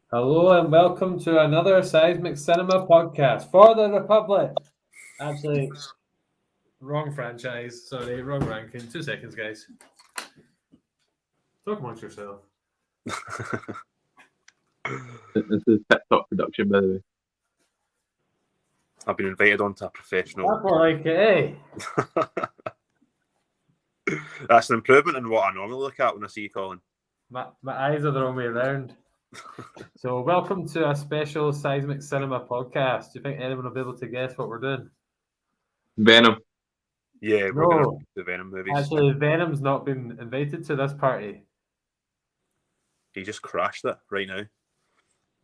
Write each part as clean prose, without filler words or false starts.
Hello and welcome to another Seismic Cinema podcast for the Republic. Absolutely wrong franchise. Sorry, wrong ranking. 2 seconds, guys. Talk amongst yourself. This is tip-top production, by the way. I've been invited onto a professional. That's more like it, eh? That's an improvement in what I normally look at when I see you, Colin. My eyes are the wrong way around. So, welcome to a special Seismic Cinema podcast. Do you think anyone will be able to guess what we're doing? Venom. Yeah, we're going to watch the Venom movies. Actually, Venom's not been invited to this party. He just crashed it right now.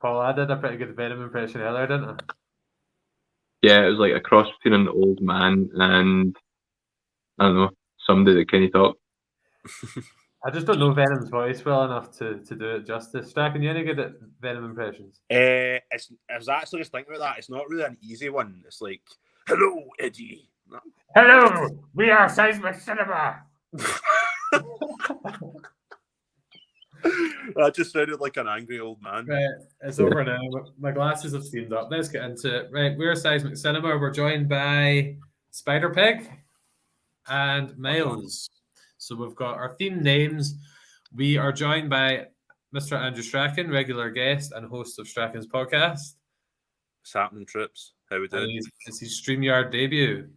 Paul, I did a pretty good Venom impression earlier, didn't I? Yeah, it was like a cross between an old man and, I don't know, somebody that can talk. I just don't know Venom's voice well enough to do it justice. Strachan, you any good at Venom impressions? I was actually just thinking about that. It's not really an easy one. It's like, hello, Eddie. No. Hello, we are Seismic Cinema. That just sounded like an angry old man. Right, it's over now. My glasses have steamed up. Let's get into it. Right, we're Seismic Cinema. We're joined by Spider Pig and Miles. So we've got our theme names. We are joined by Mr. Andrew Strachan, regular guest and host of Strachan's podcast. What's happening, troops? How we doing? It's his StreamYard debut.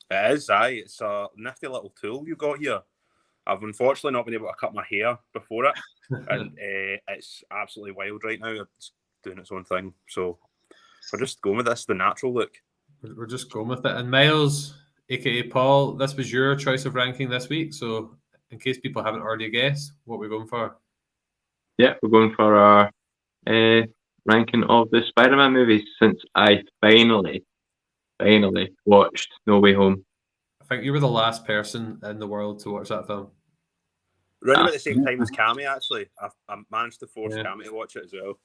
It is, aye. It's a nifty little tool you got here. I've unfortunately not been able to cut my hair before it, and it's absolutely wild right now. It's doing its own thing. So we're just going with this, the natural look. We're just going with it. And Miles, aka Paul, this was your choice of ranking this week. So in case people haven't already guessed, what we're going for? Yeah, we're going for our ranking of the Spider-Man movies since I finally watched No Way Home. I think you were the last person in the world to watch that film. Around about the same time as Cammy, actually. I managed to force Cammy to watch it as well.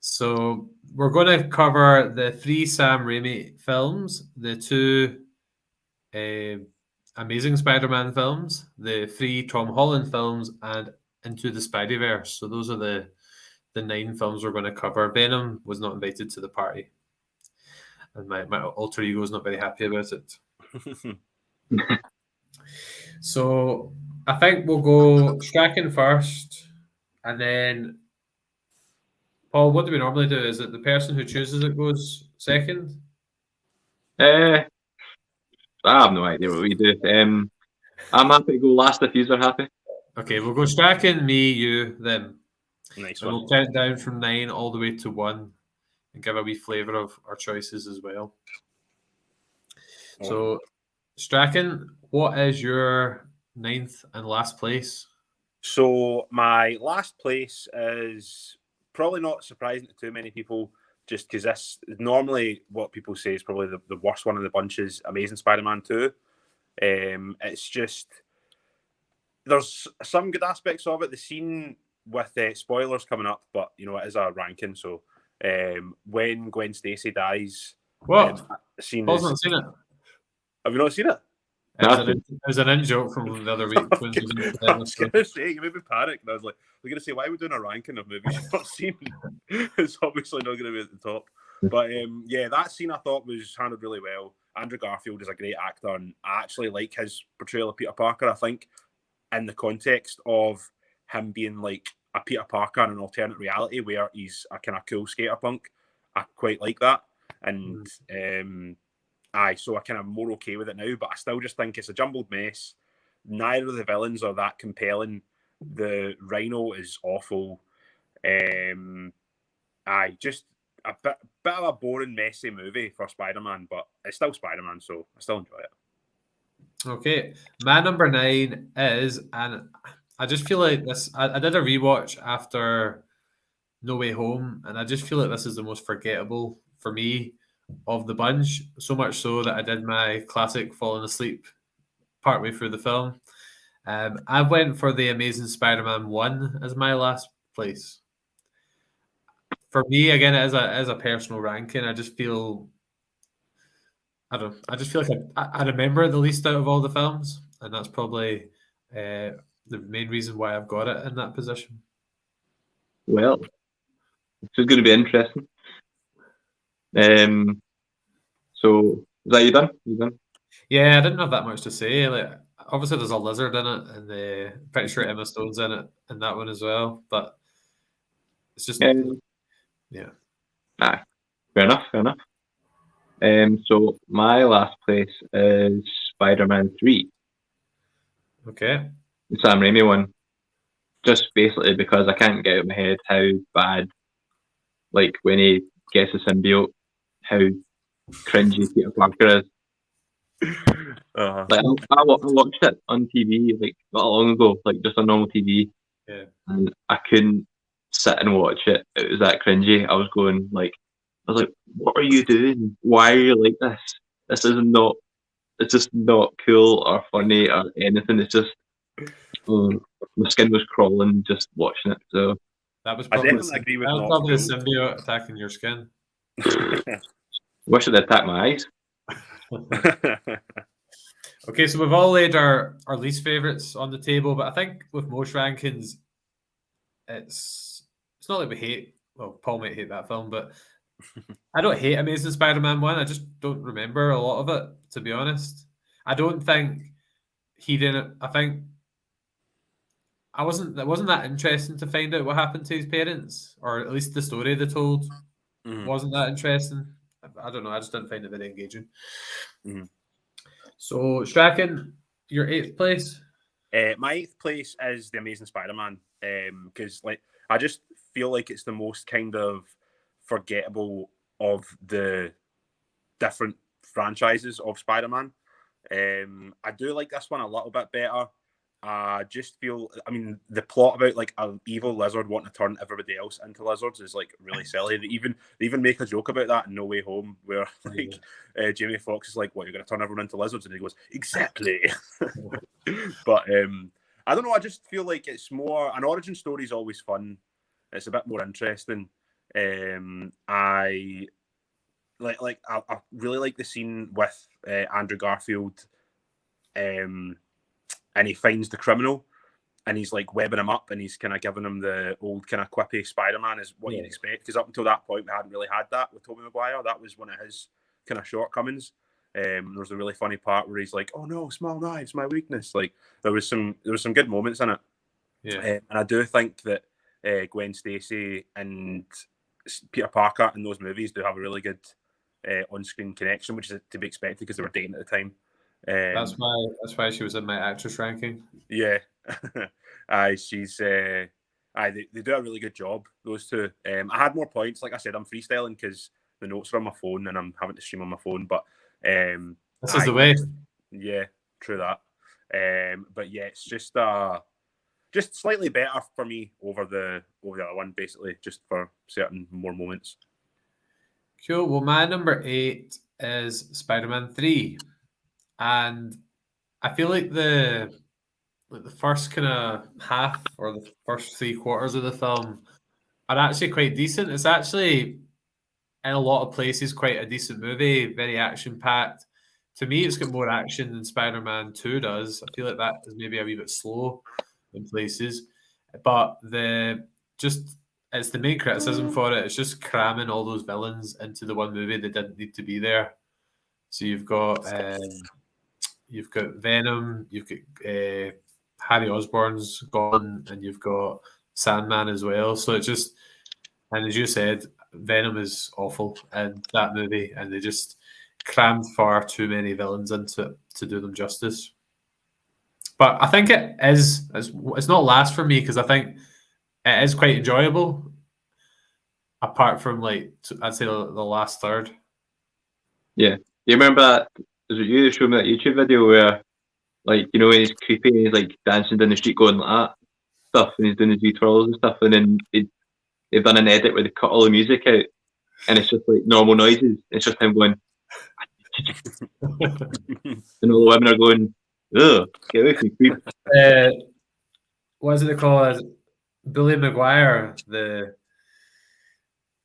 So we're going to cover the 3 Sam Raimi films, the 2 Amazing Spider-Man films, the 3 Tom Holland films, and Into the Spideyverse. So those are the 9 films we're going to cover. Venom was not invited to the party. And my alter ego is not very happy about it. So I think we'll go Strachan first, and then Paul. What do we normally do? Is it the person who chooses it goes second? I have no idea what we do. I'm happy to go last if you are happy. Okay, we'll go Strachan, me, you, them. Nice one. We'll count down from 9 all the way to 1 and give a wee flavour of our choices as well. So, Strachan, what is your 9th and last place? So my last place is probably not surprising to too many people, just because this normally what people say is probably the worst one of the bunch is Amazing Spider-Man 2. It's just, there's some good aspects of it. The scene with spoilers coming up, but you know, it is a ranking. So when Gwen Stacy dies, what? Paul's not seen it. Have you not seen it? It was an in-joke from the other week. I was going to say, you made me panic. And I was like, we're going to say, why are we doing a ranking of movies you've not seen? It's obviously not going to be at the top. But yeah, that scene I thought was handled really well. Andrew Garfield is a great actor, and I actually like his portrayal of Peter Parker. I think in the context of him being like a Peter Parker in an alternate reality where he's a kind of cool skater punk, I quite like that. And so I kind of more okay with it now, but I still just think it's a jumbled mess. Neither of the villains are that compelling. The Rhino is awful. Just a bit of a boring, messy movie for Spider-Man, but it's still Spider-Man, so I still enjoy it. Okay, my number 9 is, and I just feel like this, I did a rewatch after No Way Home, and I just feel like this is the most forgettable for me of the bunch, so much so that I did my classic falling asleep partway through the film. I went for the Amazing Spider-Man 1 as my last place. For me, again, as a personal ranking, I just feel like I remember the least out of all the films, and that's probably the main reason why I've got it in that position. Well, This is going to be interesting. So is that you done? You done? Yeah, I didn't have that much to say. Like, obviously, there's a lizard in it, and pretty sure Emma Stone's in it in that one as well. But it's just, yeah. Fair enough. Fair enough. So my last place is Spider-Man 3, Okay. the Sam Raimi one. Just basically because I can't get out of my head how bad, like when he gets the symbiote, how cringy Peter Parker is. Like I watched it on TV like not long ago, like just on normal TV, Yeah. and I couldn't sit and watch it. It was that cringy. I was like, what are you doing? Why are you like this? This is not. It's just not cool or funny or anything. It's just my skin was crawling just watching it. So That was I probably, definitely agree with that was not probably the cool. symbiote attacking your skin. wish it had attacked my eyes. Okay, so we've all laid our least favorites on the table, but I think with most rankings, it's not like we hate. Well, Paul might hate that film, but I don't hate Amazing Spider-Man 1. I just don't remember a lot of it, to be honest. I don't think he didn't. I think it wasn't that interesting to find out what happened to his parents, or at least the story they told wasn't that interesting. I don't know. I just didn't find it very engaging. So, Strachan, your 8th place? My 8th place is The Amazing Spider-Man, because like I just feel like it's the most kind of forgettable of the different franchises of Spider-Man. I do like this one a little bit better. I just feel, I mean, the plot about like an evil lizard wanting to turn everybody else into lizards is like really silly. They even make a joke about that in No Way Home, where like Jamie Foxx is like, "What, you're going to turn everyone into lizards?" And he goes, "Exactly." But I don't know. I just feel like it's more an origin story is always fun. It's a bit more interesting. I really like the scene with Andrew Garfield. And he finds the criminal and he's like webbing him up and he's kind of giving him the old kind of quippy Spider-Man is what you'd expect, because up until that point we hadn't really had that with Tobey Maguire. That was one of his kind of shortcomings. There was a really funny part where he's like, "Oh no, small knives, my weakness." Like there was some good moments in it. And I do think that Gwen Stacy and Peter Parker in those movies do have a really good on-screen connection, which is to be expected because they were dating at the time. That's why she was in my actress ranking. Yeah, she's they do a really good job, those two. I had more points, like I said, I'm freestyling because the notes are on my phone and I'm having to stream on my phone. But this is the way. Yeah, true that. But yeah, it's just slightly better for me over the other one, basically, just for certain more moments. Cool. Well, my number 8 is Spider-Man 3. And I feel like the first kind of half or the first 3/4 of the film are actually quite decent. It's actually in a lot of places quite a decent movie, very action packed. To me, it's got more action than Spider-Man 2 does. I feel like that is maybe a wee bit slow in places, but it's the main criticism for it. It's just cramming all those villains into the one movie that didn't need to be there. So you've got Venom, you've got Harry Osborn's Goblin, and you've got Sandman as well. So it just, and as you said, Venom is awful in that movie, and they just crammed far too many villains into it to do them justice. But I think it's not last for me because I think it is quite enjoyable, apart from like I'd say the last third. Yeah, you remember that? Was it you that showed me that YouTube video where, like, you know, when he's creepy and he's like dancing down the street going like that stuff, and he's doing his wee twirls and stuff, and then they've done an edit where they cut all the music out, and it's just like normal noises. It's just him going, and all the women are going, "Ugh, get away from me, creep." What is it they call it? Billy Maguire, the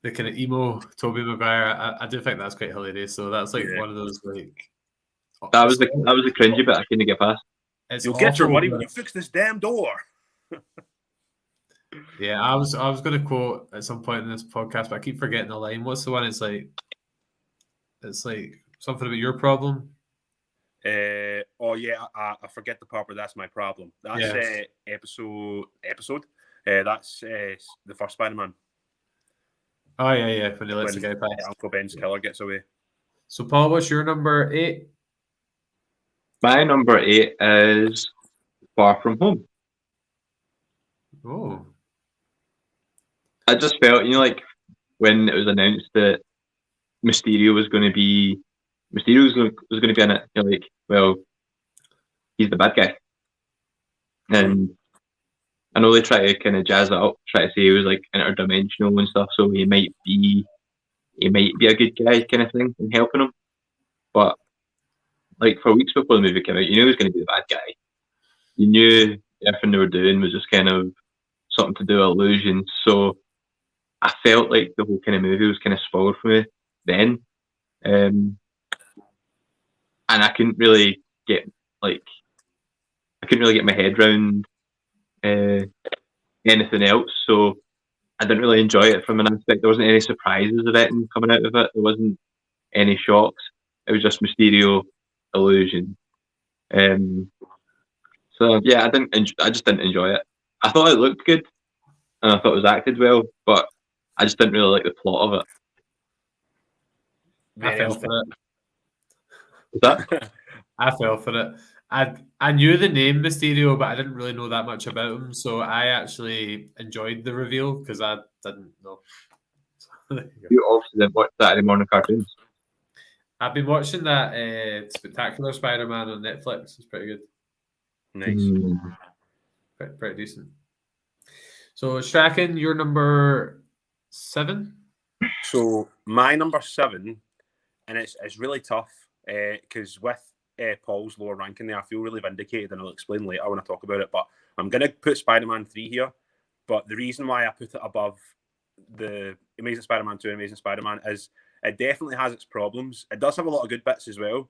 kind of emo Tobey Maguire. I do think that's quite hilarious. So that's like one of those like that was the cringy bit I couldn't get past. You'll get your money when you fix this damn door. Yeah, I was going to quote at some point in this podcast, but I keep forgetting the line. What's the one? It's like something about your problem. Oh yeah, I forget the part where that's my problem. That's Yeah. episode. That's the first Spider-Man Oh yeah. When he lets the guy when pass. Uncle Ben's killer gets away. So Paul, what's your number 8? My number 8 is Far From Home. Oh. I just felt, like when it was announced that Mysterio was going to be in it. You're like, well, he's the bad guy, and I know they try to kind of jazz it up, try to say he was like interdimensional and stuff, so he might be a good guy kind of thing and helping him. But like for weeks before the movie came out, you knew he was going to be the bad guy. You knew everything they were doing was just kind of something to do with illusions. So I felt like the whole kind of movie was kind of spoiled for me then. And I couldn't really get my head around anything else, so I didn't really enjoy it from an aspect. There wasn't any surprises of it coming out of it. There wasn't any shocks. It was just Mysterio illusion. So yeah, I just didn't enjoy it. I thought it looked good, and I thought it was acted well, but I just didn't really like the plot of it. I fell for it. Was that? I fell for it. I knew the name Mysterio, but I didn't really know that much about him. So I actually enjoyed the reveal because I didn't know. You obviously didn't watch Saturday morning cartoons. I've been watching that Spectacular Spider-Man on Netflix. It's pretty good. Nice. Pretty decent. So Strachan, your number 7? So my number 7, and it's really tough because with Paul's lower ranking there, I feel really vindicated, and I'll explain later when I talk about it. But I'm going to put Spider-Man 3 here. But the reason why I put it above the Amazing Spider-Man 2 and Amazing Spider-Man is it definitely has its problems. It does have a lot of good bits as well,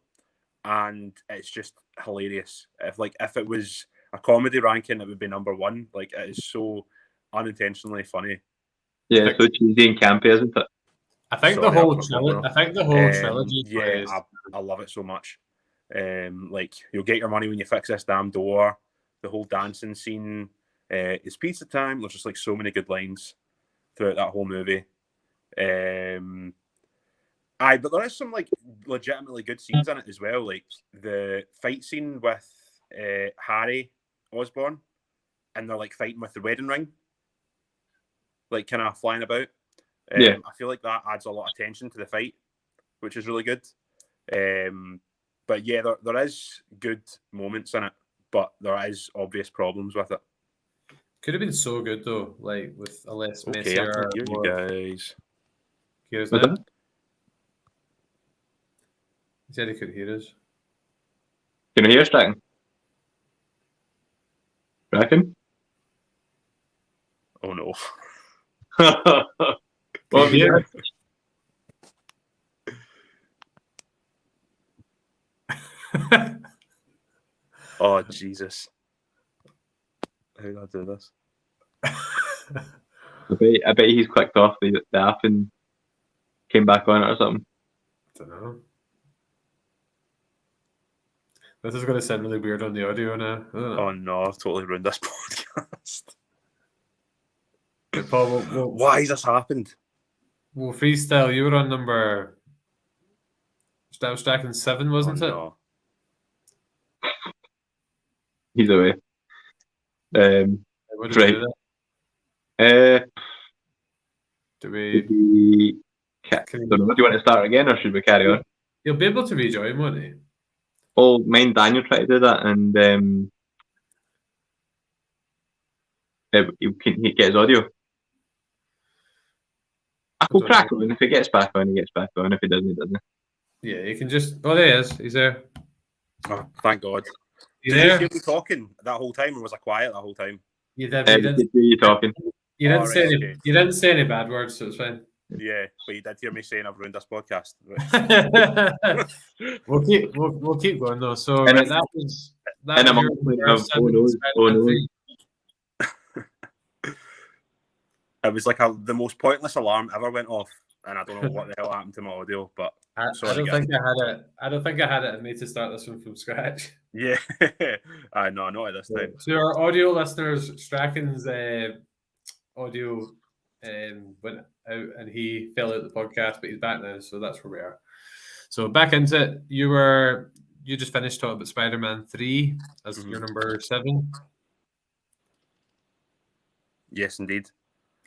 and it's just hilarious. If it was a comedy ranking, it would be number 1. Like, it is so unintentionally funny. Yeah, so cheesy and campy, isn't it? I think the whole trilogy. Yeah, I love it so much. You'll get your money when you fix this damn door. The whole dancing scene. It's pizza time. There's just like so many good lines throughout that whole movie. But there is some like legitimately good scenes in it as well. Like the fight scene with Harry Osborn, and they're like fighting with the wedding ring, like kind of flying about. Yeah. I feel like that adds a lot of tension to the fight, which is really good. But yeah, there is good moments in it, but there is obvious problems with it. Could have been so good though, like with a less Okay, messier. I can't hear you guys. Hear us now? He said he could hear us. Can you hear us, Strachan? Strachan? Oh no. Well, yeah. Oh Jesus! How do I do this? I bet he's clicked off the app and came back on it or something. I don't know. This is going to sound really weird on the audio now. Oh no! I've totally ruined this podcast. But Paul, why has this happened? Well, freestyle. You were on number. That was Strachan 7, wasn't it? No. Either way. What did we right. Do we? Don't know. Do you want to start again, or should we carry on? You'll be able to rejoin, won't you? Oh, mine Daniel tried to do that, and he can't get his audio. I will crack on. If he gets back on, he gets back on. If he doesn't, he doesn't. Yeah, you can just. Oh, there he is. He's there. Oh, thank God. Did you hear me talking that whole time, or was I quiet that whole time? You did. You did hear you talking. You didn't say any. Okay. You didn't say any bad words, so it's fine. Yeah, but you did hear me saying I've ruined this podcast. We'll keep going though. So right, that was your oh no. It was like the most pointless alarm ever went off, and I don't know what the hell happened to my audio. But I don't think I had it. I don't think I had it in me to start this one from scratch. Yeah, I know, not at this time. To our audio listeners, Strachan's audio went out and he fell out of the podcast, but he's back now, so that's where we are. So back into it. You just finished talking about Spider-Man 3 as your number 7. Yes, indeed.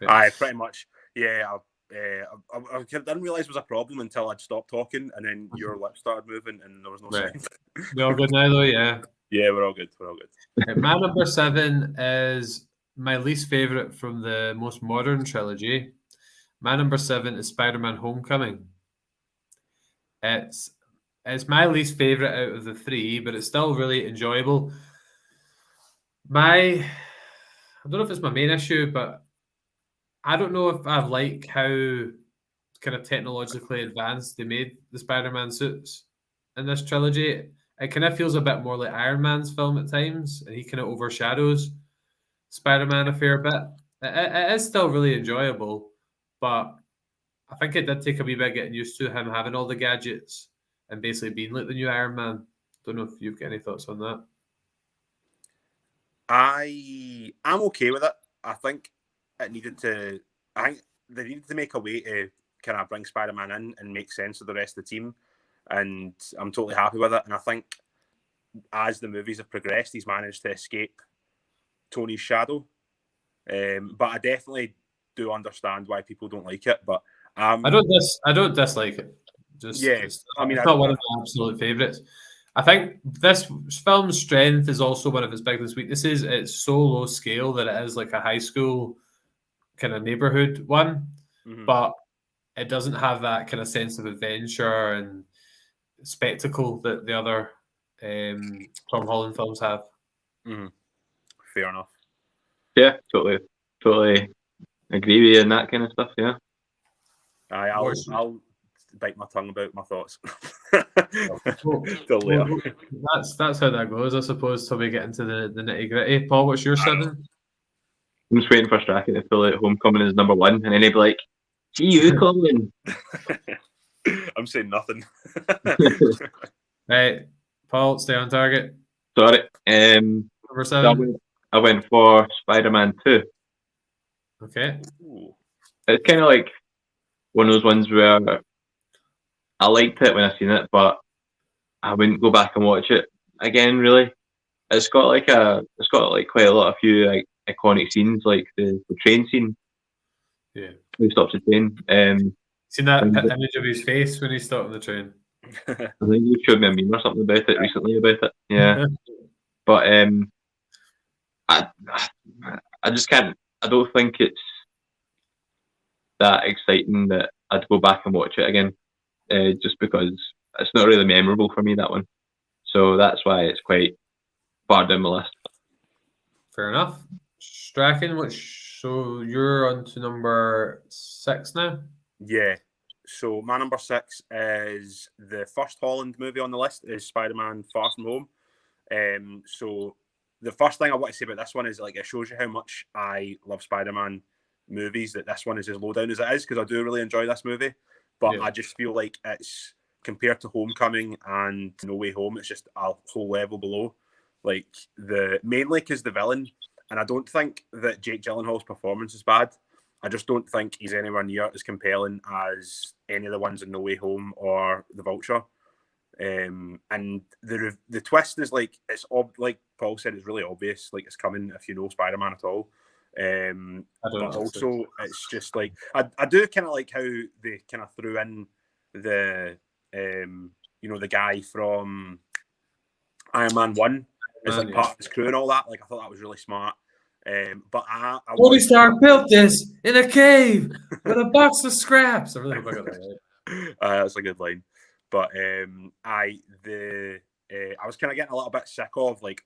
Okay. I pretty much, yeah. I didn't realize it was a problem until I'd stopped talking, and then your lips started moving, and there was no Right. sound. We all good now, though, yeah. Yeah, we're all good. We're all good. My number 7 is my least favorite from the most modern trilogy. My number 7 is Spider-Man: Homecoming. It's my least favorite out of the 3, but it's still really enjoyable. I don't know if it's my main issue, but I don't know if I like how kind of technologically advanced they made the Spider-Man suits in this trilogy. It kind of feels a bit more like Iron Man's film at times, and he kind of overshadows Spider-Man a fair bit. It is still really enjoyable, but I think it did take a wee bit getting used to him having all the gadgets and basically being like the new Iron Man. Don't know if you've got any thoughts on that. I'm okay with it. I think they needed to make a way to kind of bring Spider-Man in and make sense of the rest of the team, and I'm totally happy with it. And I think as the movies have progressed, he's managed to escape Tony's shadow. But I definitely do understand why people don't like it. But I don't dislike it. It's not one of my absolute favourites. I think this film's strength is also one of its biggest weaknesses. It's so low scale that it is like a high school kind of neighborhood one, but it doesn't have that kind of sense of adventure and spectacle that the other Tom Holland films have. Fair enough. Yeah, totally agree with you in that kind of stuff. Yeah. I'll bite my tongue about my thoughts. That's how that goes, I suppose, till we get into the nitty gritty. Paul, what's your 7? I'm just waiting for Strachan to feel like Homecoming is number 1, and then he'd be like, "See you, Colin." I'm saying nothing. Right, Paul, stay on target. Sorry. Number 7. I went for Spider-Man 2. Okay. Ooh. It's kind of like one of those ones where I liked it when I seen it, but I wouldn't go back and watch it again. Really, it's got quite a lot of few like iconic scenes, like the train scene. Yeah, he stops the train. Seen that image of his face when he stopped the train? I think you showed me a meme or something about it recently about it. Yeah, but I just can't. I don't think it's that exciting that I'd go back and watch it again. Just because it's not really memorable for me, that one. So that's why it's quite far down the list. Fair enough. Strachan, so you're on to number 6 now? Yeah. So my number 6 is the first Holland movie on the list is Spider-Man Far From Home. So the first thing I want to say about this one is like it shows you how much I love Spider-Man movies, that this one is as low down as it is, because I do really enjoy this movie. But I just feel like it's, compared to Homecoming and No Way Home, it's just a whole level below. Like mainly because the villain, and I don't think that Jake Gyllenhaal's performance is bad. I just don't think he's anywhere near as compelling as any of the ones in No Way Home or The Vulture. And the twist is like like Paul said, it's really obvious. Like it's coming if you know Spider-Man at all. But also it's just like I do kind of like how they kind of threw in the the guy from Iron Man 1 as like part of his crew and all that. Like I thought that was really smart. But I Tony Stark built this in a cave with a box of scraps. I really hope I got that right. That's a good line. But I was kind of getting a little bit sick of like,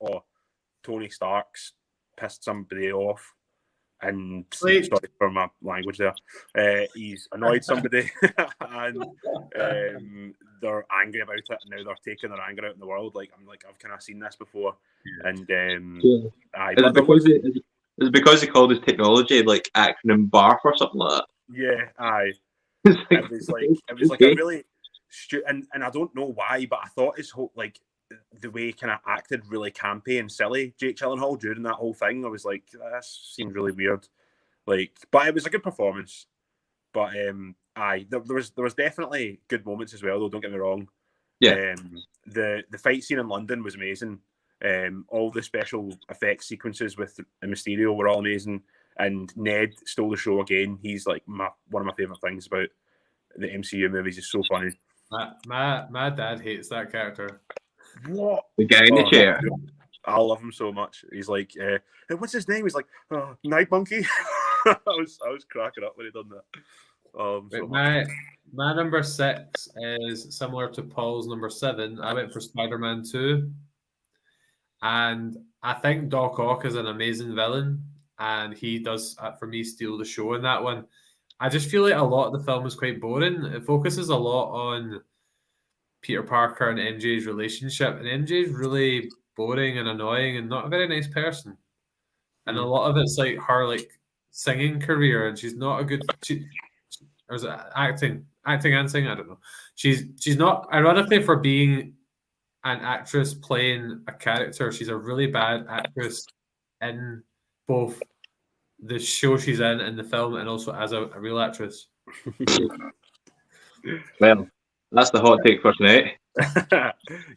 Tony Stark's pissed somebody off, and sorry for my language there. He's annoyed somebody, and they're angry about it, and now they're taking their anger out in the world. Like I've kind of seen this before, and It's because they called his technology like acronym BARF or something like Yeah, aye. that. It was like a okay. really and I don't know why, but I thought his whole like the way he kind of acted really campy and silly, Jake Gyllenhaal during that whole thing. I was like, that seemed really weird. Like, but it was a good performance. But aye, there was definitely good moments as well, though. Don't get me wrong. Yeah. The fight scene in London was amazing. All the special effects sequences with Mysterio were all amazing. And Ned stole the show again. He's like one of my favorite things about the MCU movies. Is so funny. My dad hates that character. What? The guy in the chair. I love him so much. He's like, what's his name? He's like, Night Monkey. I was cracking up when he done that. So my number 6 is similar to Paul's number 7. I went for Spider-Man 2. And I think Doc Ock is an amazing villain. And he does, for me, steal the show in that one. I just feel like a lot of the film is quite boring. It focuses a lot on Peter Parker and MJ's relationship. And MJ's really boring and annoying and not a very nice person. And a lot of it's like her singing career, and she's not a good or is it acting and singing, I don't know. She's not, ironically, for being an actress playing a character, she's a really bad actress in both the show she's in and the film, and also as a real actress. Well, that's the hot take for tonight.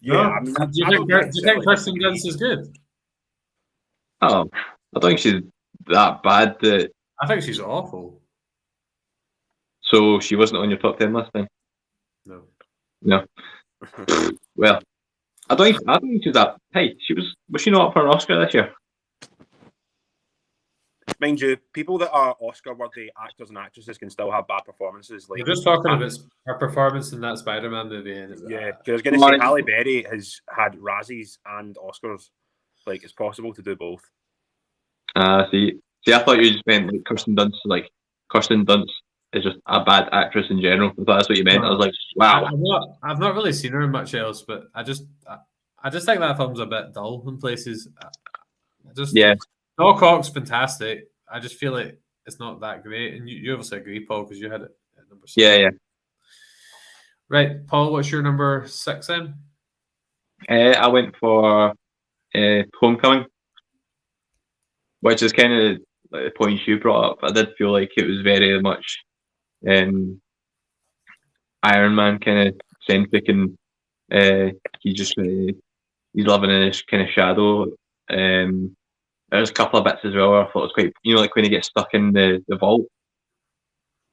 Yeah, do you think Kirsten Dunst is good? Oh, I don't think she's that bad. I think she's awful. So she wasn't on your top 10 list then? No. Well, I don't think she's that. Hey, was she not up for an Oscar this year? Mind you, people that are Oscar-worthy actors and actresses can still have bad performances. Like, you're just talking about her performance in that Spider-Man movie. Yeah, because I was going to say Halle Berry has had Razzies and Oscars. Like, it's possible to do both. See, I thought you just meant like Kirsten Dunst. Like Kirsten Dunst is just a bad actress in general. I thought that's what you meant. I was like, wow. I've not really seen her in much else, but I just think that film's a bit dull in places. Doc Ock's fantastic. I just feel like it's not that great, and you obviously agree, Paul, because you had it at number 6. Yeah. Right, Paul, what's your number 6 then? I went for Homecoming, which is kind of like the points you brought up. I did feel like it was very much Iron Man kind of centric, and he's living in his kind of shadow. There's a couple of bits as well where I thought it was quite, like when he gets stuck in the vault,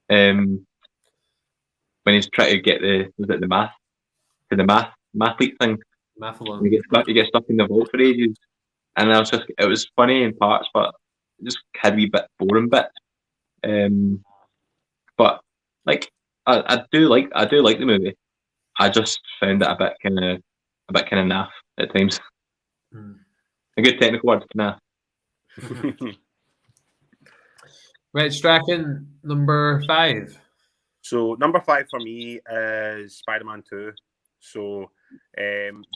when he's trying to get the mathlete thing. Mathalon. He gets stuck in the vault for ages, and it was funny in parts, but it just had a wee bit boring bit. But like I do like the movie. I just found it a bit kind of naff at times. A good technical word, naff. Right, Strachan, number 5. So number 5 for me is Spider-Man 2. So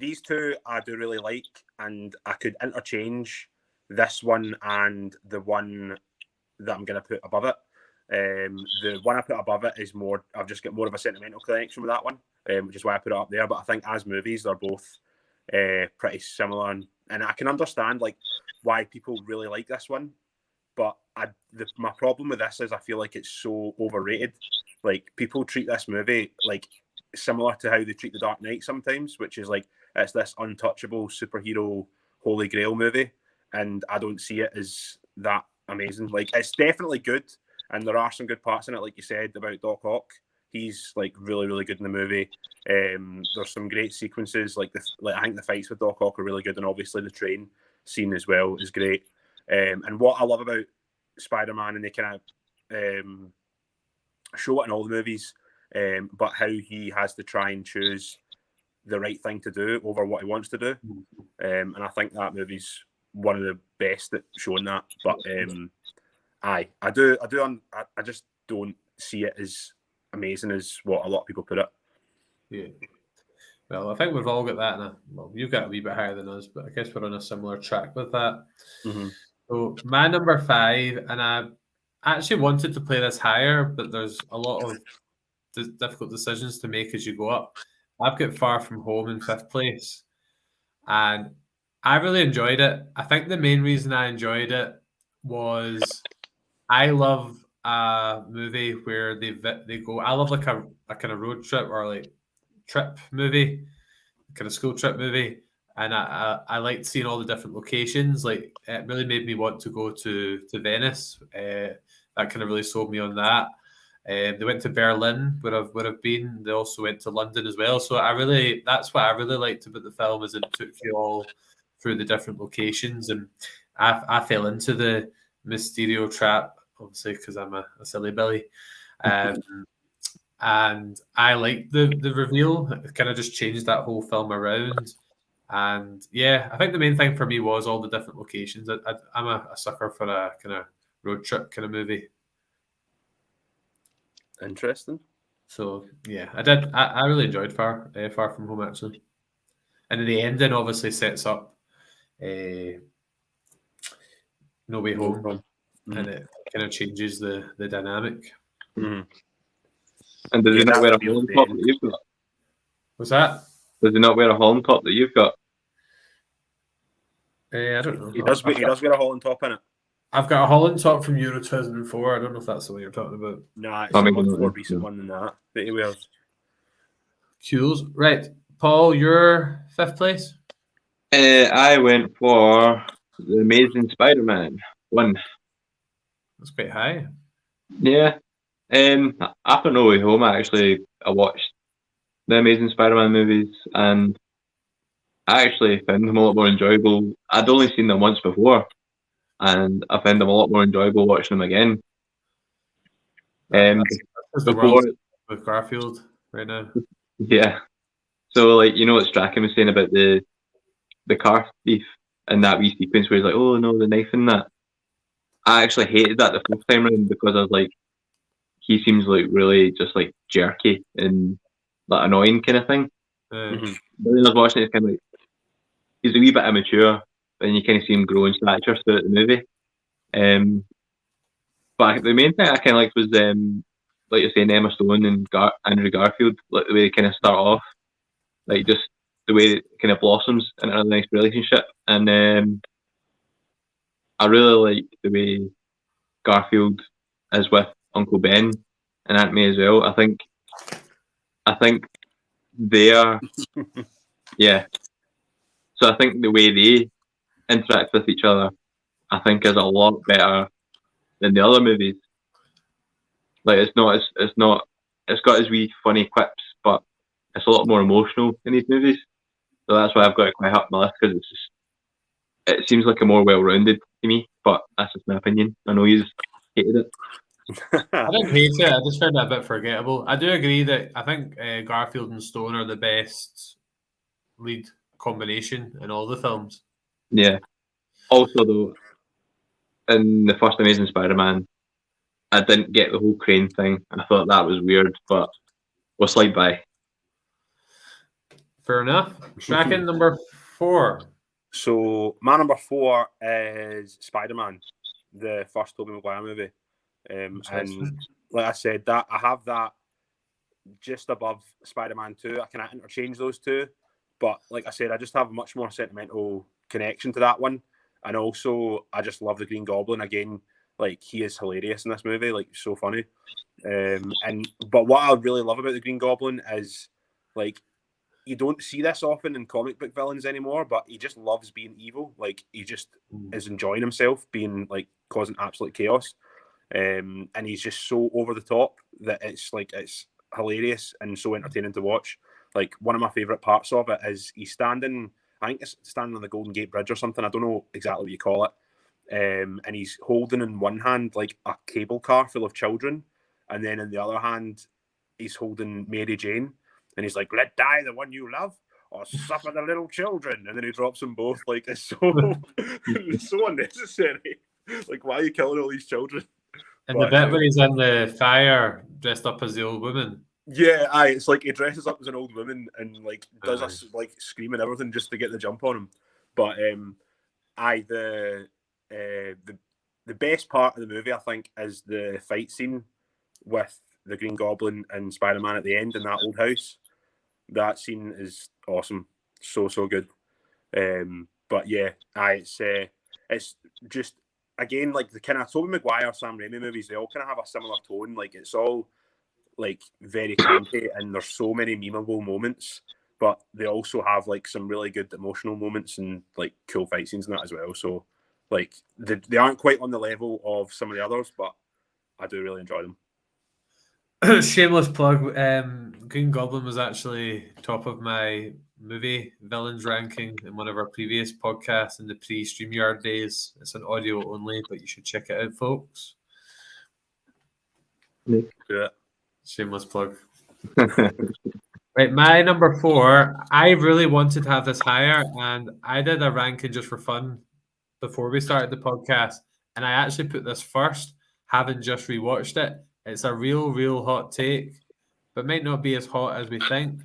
these two I do really like, and I could interchange this one and the one that I'm going to put above it. The one I put above it is more, I've just got more of a sentimental connection with that one, which is why I put it up there. But I think as movies, they're both pretty similar, and I can understand like why people really like this one. But my problem with this is I feel like it's so overrated. Like, people treat this movie like similar to how they treat The Dark Knight sometimes, which is like it's this untouchable superhero holy grail movie, and I don't see it as that amazing. Like, it's definitely good, and there are some good parts in it, like you said about Doc Ock. He's like really, really good in the movie. There's some great sequences, like I think the fights with Doc Ock are really good, and obviously the train scene as well is great. And what I love about Spider-Man, and they kind of show it in all the movies, but how he has to try and choose the right thing to do over what he wants to do. And I think that movie's one of the best at showing that. But I just don't see it as amazing as what a lot of people put it. Yeah. Well, I think we've all got that. Well, you've got a wee bit higher than us, but I guess we're on a similar track with that. Mm-hmm. So my number 5, and I actually wanted to play this higher, but there's a lot of difficult decisions to make as you go up. I've got Far From Home in 5th place, and I really enjoyed it. I think the main reason I enjoyed it was I love a movie where they go. I love like a kind of road trip or like trip movie, kind of school trip movie, and I liked seeing all the different locations. Like it really made me want to go to Venice. That kind of really sold me on that. They went to Berlin, where I've been. They also went to London as well. So that's what I really liked about the film is it took you all through the different locations, and I fell into the Mysterio trap, obviously because I'm a silly Billy. Um, and I liked the reveal. It kind of just changed that whole film around. And yeah, I think the main thing for me was all the different locations. I'm a sucker for a kind of road trip kind of movie. Interesting. So yeah, I really enjoyed Far From Home actually, and then the ending obviously sets up No Way Home, Mm-hmm. and it kind of changes the dynamic. Mm-hmm. And does he not wear a Holland top that you've got? What's that? Does he not wear a Holland top that you've got? I don't know. He does wear a Holland top in it. I've got a Holland top from Euro 2004. I don't know if that's the one you're talking about. Nah, it's a much more recent one than that he wears. Cool. Right. Paul, your 5th place? I went for The Amazing Spider-Man 1. That's quite high. Yeah. After No Way Home, I watched the Amazing Spider-Man movies, and I actually found them a lot more enjoyable. I'd only seen them once before, and I found them a lot more enjoyable watching them again. That's the world with Garfield right now. Yeah. So, like, you know what Strachan was saying about the car thief and that wee sequence where he's like, oh no, the knife and that. I actually hated that the first time around because I was like, he seems like really just like jerky and like annoying kind of thing. Mm-hmm. But then I was watching it, it's kind of like he's a wee bit immature, and you kind of see him grow in stature throughout the movie. But the main thing I kind of liked was, like you're saying, Emma Stone and Andrew Garfield, like the way they kind of start off, like just the way it kind of blossoms into a nice relationship. And I really like the way Garfield is with Uncle Ben and Aunt May as well. I think they are, yeah. So I think the way they interact with each other, I think, is a lot better than the other movies. Like it's got its wee funny quips, but it's a lot more emotional in these movies. So that's why I've got it quite high up my list, because it seems like a more well-rounded to me. But that's just my opinion. I know you hated it. I didn't hate it. I just found it a bit forgettable. I do agree that I think Garfield and Stone are the best lead combination in all the films. Yeah. Also, though, in the first Amazing Spider-Man, I didn't get the whole crane thing. I thought that was weird, but we'll slide by. Fair enough. Strachan, number 4. So my number 4 is Spider-Man, the first Tobey Maguire movie. And like I said, that I have that just above Spider-Man 2. I can interchange those two, but like I said, I just have a much more sentimental connection to that one. And also, I just love the Green Goblin again. Like, he is hilarious in this movie, like so funny. But what I really love about the Green Goblin is, like, you don't see this often in comic book villains anymore, but he just loves being evil. Like, he just is enjoying himself being, like, causing absolute chaos. And he's just so over the top that it's hilarious and so entertaining to watch. Like, one of my favorite parts of it is he's standing, I think it's standing on the Golden Gate Bridge or something. I don't know exactly what you call it. And he's holding in one hand like a cable car full of children, and then in the other hand he's holding Mary Jane, and he's like, "Let die the one you love, or suffer the little children." And then he drops them both. Like, it's so unnecessary. Like, why are you killing all these children? And the bit where he's in the fire dressed up as the old woman. Yeah, it's like he dresses up as an old woman and like does us like scream and everything just to get the jump on him. But the best part of the movie, I think, is the fight scene with the Green Goblin and Spider-Man at the end in that old house. That scene is awesome, so good. But yeah, it's just again like the kind of Tobey Maguire, Sam Raimi movies. They all kind of have a similar tone. Like it's all like very campy, and there's so many memeable moments. But they also have like some really good emotional moments and like cool fight scenes in that as well. So like they aren't quite on the level of some of the others, but I do really enjoy them. Shameless plug. Green Goblin was actually top of my movie villains ranking in one of our previous podcasts in the pre-StreamYard days. It's an audio only, but you should check it out, folks. Yeah. Shameless plug. Right, my number 4. I really wanted to have this higher, and I did a ranking just for fun before we started the podcast, and I actually put this first, having just rewatched it. It's a real hot take, but might not be as hot as we think.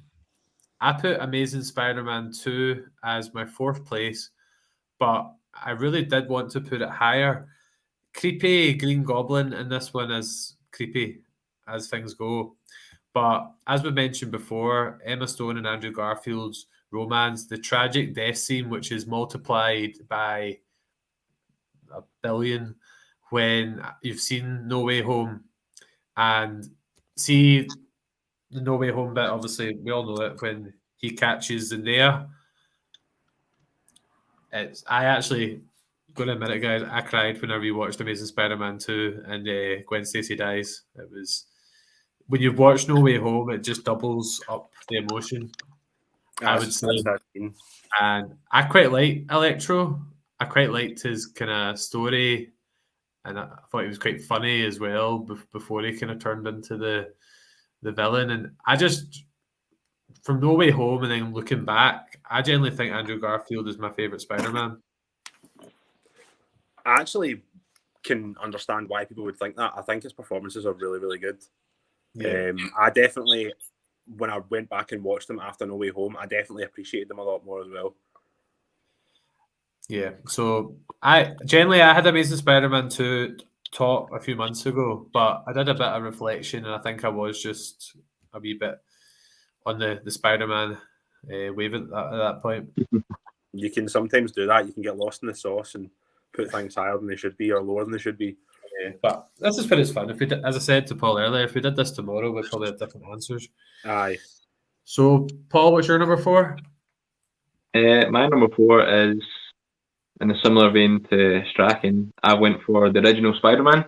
I put Amazing Spider-Man 2 as my 4th place, but I really did want to put it higher. Creepy Green Goblin in this one is creepy as things go. But as we mentioned before, Emma Stone and Andrew Garfield's romance, the tragic death scene, which is multiplied by 1 billion when you've seen No Way Home, and see the No Way Home bit, obviously we all know it, when he catches Zendaya. I actually, gonna admit it, guys, I cried when I rewatched Amazing Spider-Man 2 and Gwen Stacy dies. It was, when you've watched No Way Home, it just doubles up the emotion, I would say. And I quite like Electro. I quite liked his kind of story, and I thought he was quite funny as well before he kind of turned into the villain. And I just, from No Way Home and then looking back, I generally think Andrew Garfield is my favourite Spider-Man. I actually can understand why people would think that. I think his performances are really good. Yeah. I definitely, when I went back and watched them after No Way Home, I definitely appreciated them a lot more as well. Yeah, so I had Amazing Spider-Man 2 top a few months ago, but I did a bit of reflection, and I think I was just a wee bit on the Spider-Man wave at that point. You can sometimes do that. You can get lost in the sauce and put things higher than they should be or lower than they should be. Yeah, but this is when it's fun. If we did, as I said to Paul earlier, if we did this tomorrow, we'd probably have different answers. Aye. So, Paul, what's your number 4? My number 4 is, in a similar vein to Strachan, I went for the original Spider-Man.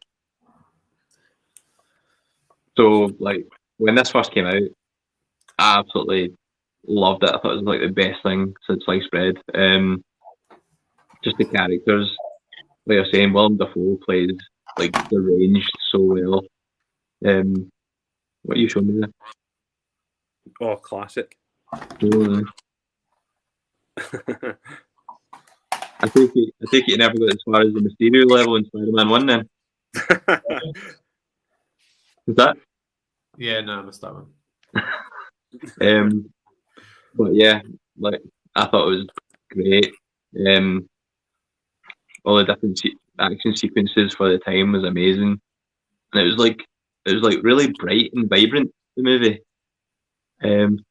So, like, when this first came out, I absolutely loved it. I thought it was like the best thing since sliced bread. Just the characters, like you're saying, Willem Dafoe plays like deranged so well. What are you showing me there? Oh, classic. I take it you never got as far as the Mysterio level in Spider-Man 1 then. Is that? Yeah, no, I missed that one. But yeah, like I thought it was great. All the different action sequences for the time was amazing, and it was like really bright and vibrant, the movie,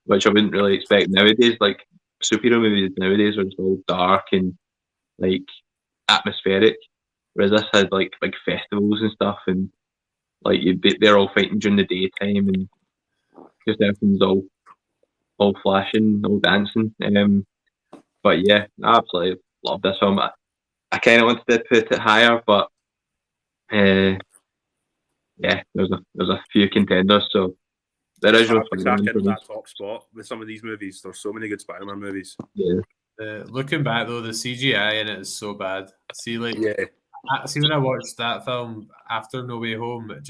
which I wouldn't really expect nowadays. Like superhero movies nowadays are just all dark and like atmospheric, whereas this had like big festivals and stuff, and like they're all fighting during the daytime, and just everything's all flashing, all dancing. But yeah, I absolutely love this film. I kind of wanted to put it higher, but yeah, there's a few contenders. So the original Spider-Man in that top spot with some of these movies. There's so many good Spider-Man movies. Yeah. Looking back though, the CGI in it is so bad. See, like, see when I watched that film after No Way Home, it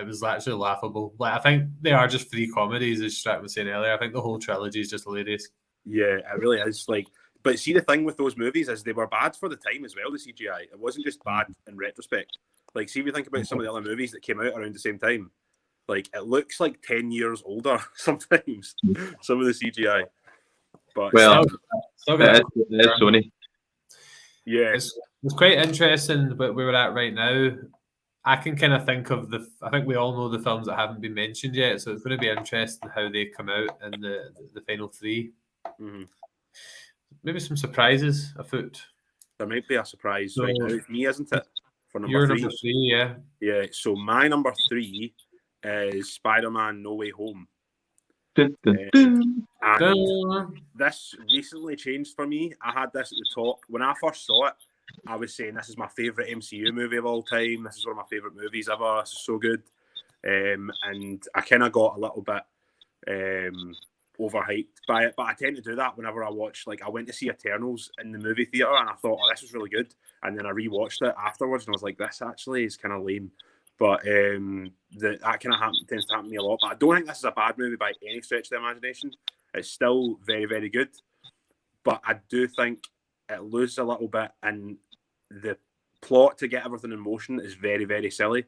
was actually laughable. Like, I think they are just 3 comedies, as Strat was saying earlier. I think the whole trilogy is just hilarious. Yeah, it really is. Like, but see, the thing with those movies is they were bad for the time as well. The CGI, it wasn't just bad in retrospect. Like, see, if you think about some of the other movies that came out around the same time, like it looks like 10 years older sometimes. Some of the CGI, but well, it's Sony. Yeah, It's quite interesting where we're at right now. I can kind of think of I think we all know the films that haven't been mentioned yet, so it's going to be interesting how they come out in the final three. Mm-hmm. Maybe some surprises afoot. There might be a surprise right now. It's me, isn't it? For You're number three, yeah. Yeah, so my number 3 is Spider-Man No Way Home. Dun, dun, dun. And this recently changed for me. I had this at the top. When I first saw it, I was saying this is my favourite MCU movie of all time. This is one of my favourite movies ever. This is so good. And I kind of got a little bit overhyped by it. But I tend to do that whenever I watch, like I went to see Eternals in the movie theatre and I thought, oh, this was really good. And then I rewatched it afterwards and I was like, this actually is kind of lame. But that kind of tends to happen to me a lot. But I don't think this is a bad movie by any stretch of the imagination. It's still very, very good. But I do think it loses a little bit, and the plot to get everything in motion is very, very silly.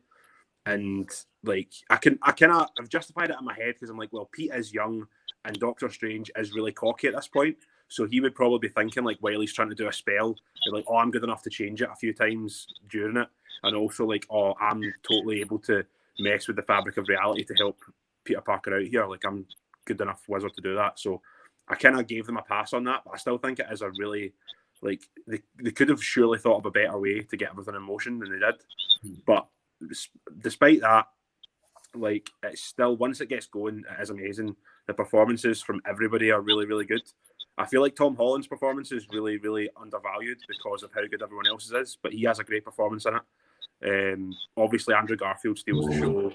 And like I've justified it in my head because I'm like, well, Pete is young and Doctor Strange is really cocky at this point. So he would probably be thinking, like, while he's trying to do a spell, they're like, oh, I'm good enough to change it a few times during it. And also, like, oh, I'm totally able to mess with the fabric of reality to help Peter Parker out here. Like, I'm good enough wizard to do that. So I kind of gave them a pass on that. But I still think it is a really, like, they could have surely thought of a better way to get everything in motion than they did. But despite that, like, it's still, once it gets going, it is amazing. The performances from everybody are really, really good. I feel like Tom Holland's performance is really, really undervalued because of how good everyone else's is, but he has a great performance in it. Obviously, Andrew Garfield steals the show.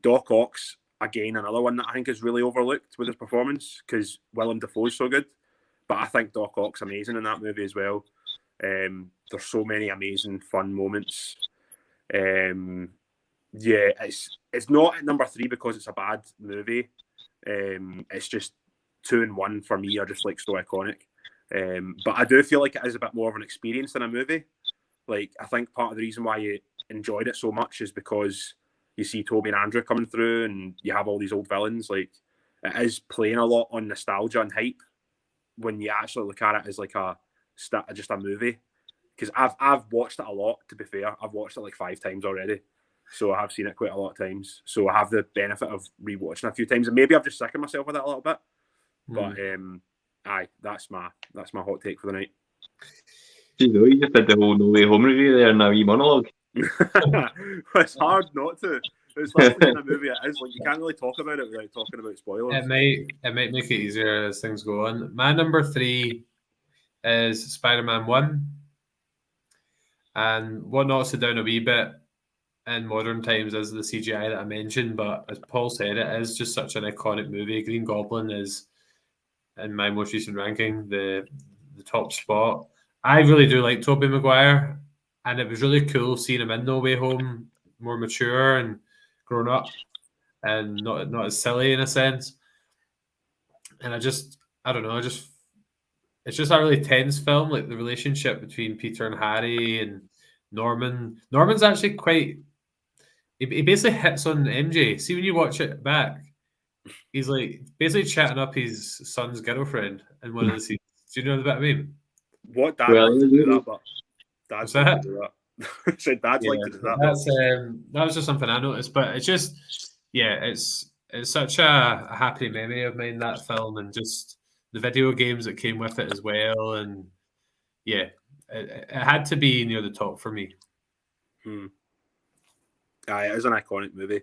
Doc Ock's, again, another one that I think is really overlooked with his performance because Willem Dafoe's so good. But I think Doc Ock's amazing in that movie as well. There's so many amazing, fun moments. Yeah, it's not at number 3 because it's a bad movie. It's just 2 and 1 for me are just like so iconic. But I do feel like it is a bit more of an experience than a movie. Like, I think part of the reason why you enjoyed it so much is because you see Toby and Andrew coming through and you have all these old villains. Like, it is playing a lot on nostalgia and hype when you actually look at it as like just a movie. Because I've watched it a lot, to be fair. I've watched it like 5 times already. So I have seen it quite a lot of times. So I have the benefit of rewatching a few times. And maybe I've just sickened myself with it a little bit. But aye, that's my hot take for the night. You know, you just did the whole No Way Home review there in a wee monologue. It's hard not to. It's like in a movie, it is like you can't really talk about it without talking about spoilers. It might make it easier as things go on. My number 3 is Spider-Man 1. And what knocks it down a wee bit in modern times is the CGI that I mentioned, but as Paul said, it is just such an iconic movie. Green Goblin is, in my most recent ranking, the top spot. I really do like Tobey Maguire, and it was really cool seeing him in No Way Home, more mature and grown up, and not as silly in a sense. And I don't know, it's just a really tense film, like the relationship between Peter and Harry and Norman. Norman's actually quite. He basically hits on MJ. See, when you watch it back, he's like basically chatting up his son's girlfriend in one of the scenes. Do you know what I mean? What dad likes to do that, but dads like to do that. So dads like to do that. That was just something I noticed, but it's just, yeah, it's such a happy memory of mine, that film, and just the video games that came with it as well, and yeah, it had to be near the top for me. Aye, it is an iconic movie.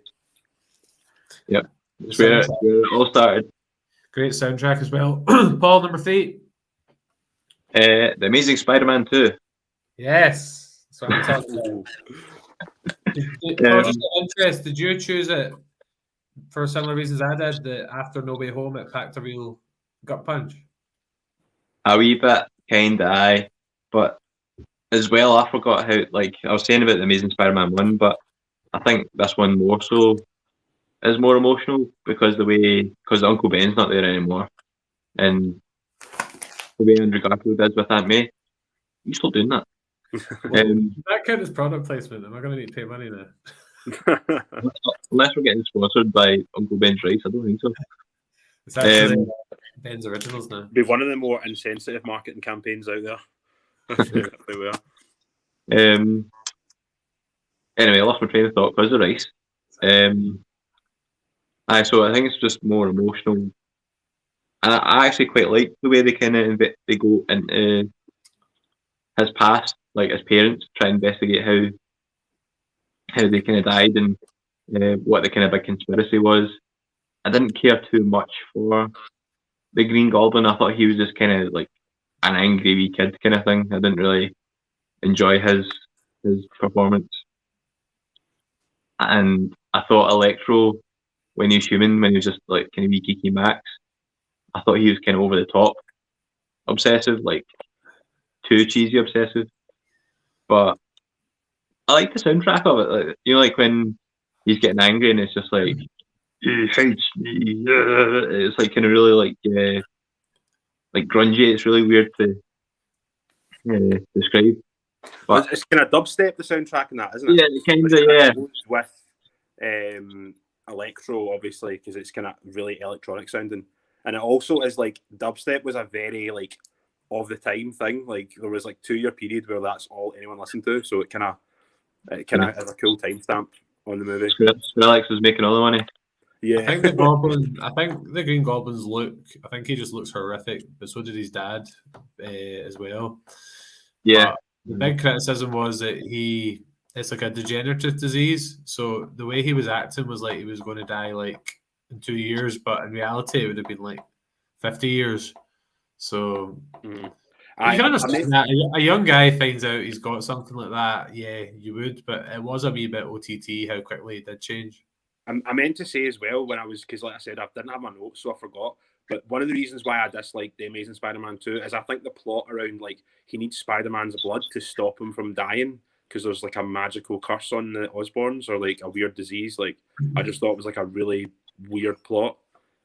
Yep, it's where it all started. Great soundtrack as well. Paul, number 3. The Amazing Spider-Man 2. Yes, that's what I'm talking about. Did you choose it for similar reasons I did? That after No Way Home, it packed a real gut punch. A wee bit, kinda, aye. But as well, I forgot how, like, I was saying about The Amazing Spider-Man 1, but I think this one more so is more emotional because Uncle Ben's not there anymore. And the way Andrew Garfield is with Aunt May, he's still doing that. That count as product placement. Am I going to need to pay money now? Unless we're getting sponsored by Uncle Ben's Rice, I don't think so. It's actually Ben's Originals now. Be one of the more insensitive marketing campaigns out there. They were. Anyway, I lost my train of thought because of Rice. So I think it's just more emotional, and I actually quite like the way they kind of they go into his past, like his parents, try and investigate how they kind of died and what the kind of big conspiracy was. I didn't care too much for the Green Goblin. I thought he was just kind of like an angry wee kid kind of thing. I didn't really enjoy his performance, and I thought Electro, when he was human, when he was just like kind of wee geeky Max, I thought he was kind of over the top obsessive, like too cheesy obsessive. But I like the soundtrack of it. Like, like when he's getting angry and it's just like he hates me. It's like kind of really like grungy. It's really weird to describe. But it's kind of dubstep, the soundtrack and that, isn't it? Yeah, kind of. Yeah. With electro, obviously, because it's kind of really electronic sounding, and it also is like dubstep was a very like of the time thing. Like there was like 2-year period where that's all anyone listened to, so it kind of has a cool timestamp on the movie. Skrillex was making all the money. Yeah, I think the Green Goblin's look. I think he just looks horrific, but so did his dad as well. Yeah. But the big criticism was that it's like a degenerative disease. So the way he was acting was like he was going to die like in 2 years, but in reality it would have been like 50 years. So you can understand that. A young guy finds out he's got something like that. Yeah, you would, but it was a wee bit OTT how quickly it did change. I meant to say as well when I was, because like I said, I didn't have my notes, so I forgot. But one of the reasons why I dislike The Amazing Spider-Man 2 is I think the plot around like he needs Spider-Man's blood to stop him from dying because there's like a magical curse on the Osborns or like a weird disease. Like I just thought it was like a really weird plot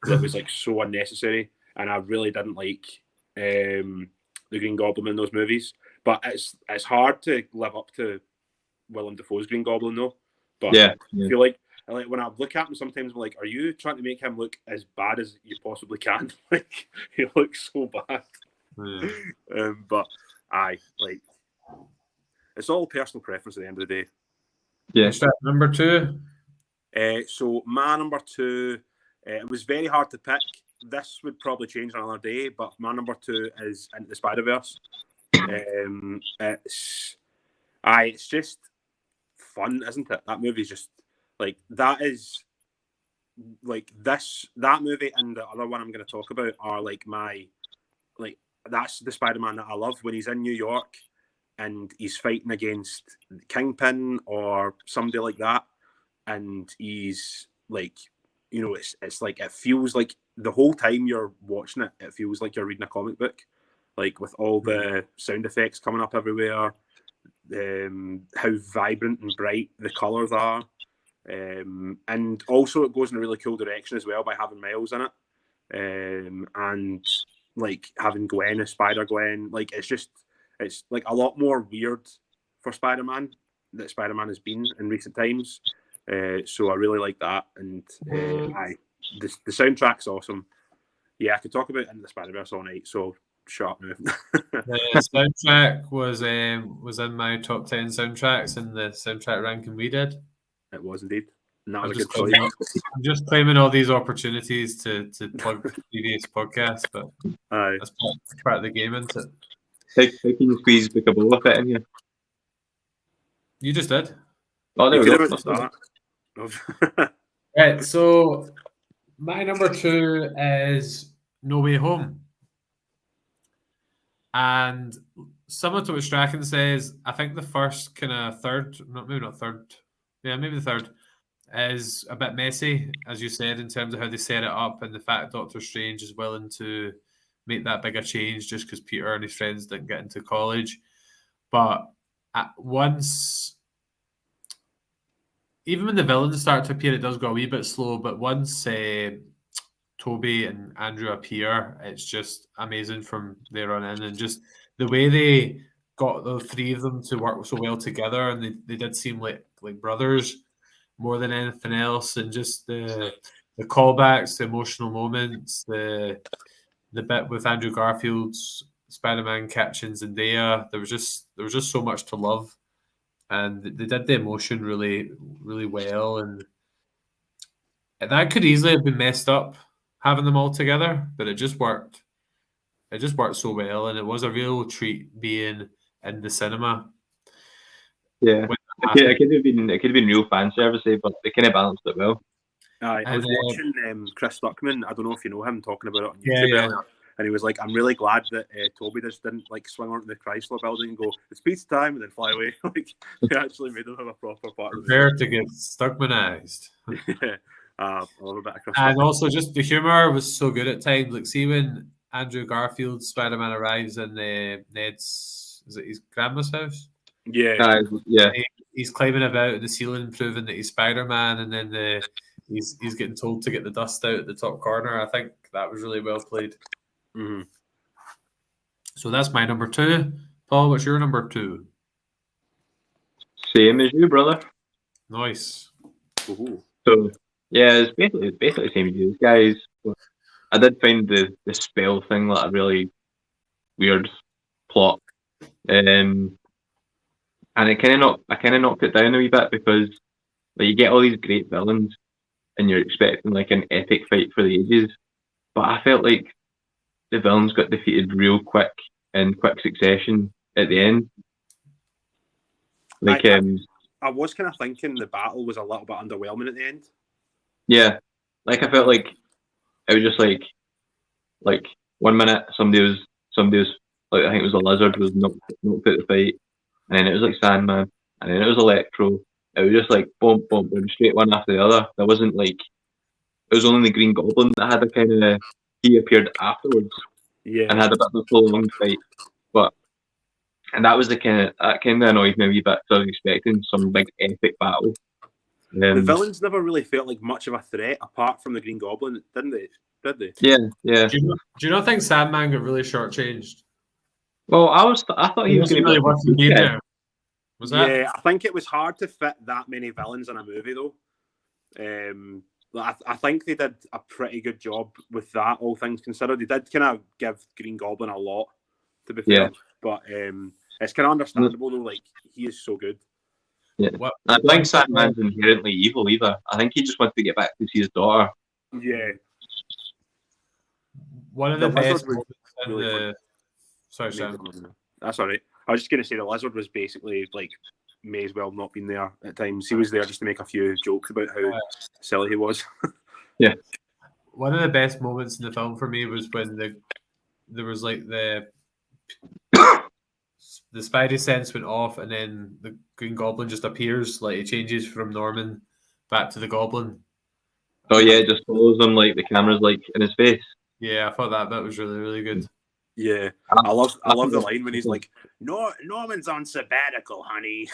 that was like so unnecessary, and I really didn't like the Green Goblin in those movies. But it's hard to live up to Willem Dafoe's Green Goblin though. But yeah. I feel like when I look at him, sometimes I'm like, are you trying to make him look as bad as you possibly can? Like he looks so bad. But like it's all personal preference at the end of the day. Yeah. Number 2. So my number 2, it was very hard to pick. This would probably change on another day, but my number 2 is Into the Spider-Verse. It's just fun, isn't it? That movie's just like that is like that movie and the other one I'm going to talk about are like that's the Spider-Man that I love when he's in New York and he's fighting against Kingpin or somebody like that, and he's like, it's like it feels like the whole time you're watching it, it feels like you're reading a comic book, like with all the sound effects coming up everywhere, how vibrant and bright the colors are. And also it goes in a really cool direction as well by having Miles in it, and like having Gwen as Spider-Gwen. Like it's like a lot more weird for Spider-Man that Spider-Man has been in recent times. So I really like that, and the soundtrack's awesome. Yeah, I could talk about Into the Spider-Verse all night, so shut up now. The soundtrack was in my top 10 soundtracks in the soundtrack ranking we did. It was indeed. And that was I'm a good choice. I'm just claiming all these opportunities to plug previous podcasts, but that's part of the game, isn't it? How can you squeeze Book of Boba Fett in here? You just did. Oh, there we go. Right, so my number 2 is No Way Home. And similar to what Strachan says, I think the first kind of third, maybe not third, maybe the third, is a bit messy, as you said, in terms of how they set it up and the fact Doctor Strange is willing to make that bigger change just because Peter and his friends didn't get into college. But once, even when the villains start to appear, it does go a wee bit slow. But once Toby and Andrew appear, it's just amazing from there on in. And just the way they got the 3 of them to work so well together, and they did seem like brothers more than anything else, and just the callbacks, the emotional moments, the bit with Andrew Garfield's Spider-Man catching Zendaya, there was just so much to love and they did the emotion really, really well, and that could easily have been messed up having them all together, but it just worked. It just worked so well, and it was a real treat being in the cinema Yeah, when it it happened. could have been real fan service, but they kind of balanced it well. I And was watching Chris Stuckman. I don't know if you know him, talking about it on yeah, YouTube yeah. earlier, and he was like, "I'm really glad that Toby just didn't like swing onto the Chrysler building and go, 'It's pizza time,' and then fly away." Like he actually made him have a proper part of the Prepare to get Stuckmanized. movie. I love a bit of Chris And Stuckman. also, just the humor was so good at times. Like, see when Andrew Garfield's Spider-Man arrives in Ned's, is it his grandma's house? Yeah, Yeah, He's climbing about the ceiling, proving that he's Spider-Man, and then he's getting told to get the dust out at the top corner. I think that was really well played. mm-hmm. So that's my number 2. Paul, what's your number 2? same as you, brother. Nice. Ooh. So yeah, it's basically the same as you guys. I did find the spell thing like a really weird plot, and I kind of knocked it down a wee bit because like you get all these great villains and you're expecting like an epic fight for the ages, but I felt like the villains got defeated real quick in quick succession at the end. Like I was kind of thinking the battle was a little bit underwhelming at the end. yeah, like I felt like it was just like 1 minute somebody was like I think it was a lizard was knocked out the fight, and then it was like Sandman, and then it was Electro. It was just like boom, boom, boom, straight one after the other. There wasn't like it was only the Green Goblin that had a kind of he appeared afterwards Yeah, and had a bit of a prolonged fight, but and that was that kind of annoyed me a wee bit. So I was expecting some big epic battle. the villains never really felt like much of a threat apart from the Green Goblin, didn't they? Did they? Yeah. Do you not think Sandman got really shortchanged? Well, I thought he It was going wasn't to be really like worth being there. Was that? Yeah, I think it was hard to fit that many villains in a movie, though. I think they did a pretty good job with that, all things considered. They did kind of give Green Goblin a lot, to be fair. Yeah. But it's kind of understandable, though. Like, he is so good. Yeah. I don't think Sandman's inherently evil either. I think he just wants to get back to see his daughter. Yeah. One of the best lizard was moments in really the... Sorry, fun. Sam. That's all right. I was just going to say the lizard was basically like may as well not been there at times. He was there just to make a few jokes about how silly he was. Yeah. One of the best moments in the film for me was when there was like the Spidey sense went off, and then the Green Goblin just appears. Like, it changes from Norman back to the Goblin. Oh yeah, it just follows him like the camera's like in his face. Yeah, I thought that bit was really, really good. Yeah, I love the line when he's like, Norman's on sabbatical, honey."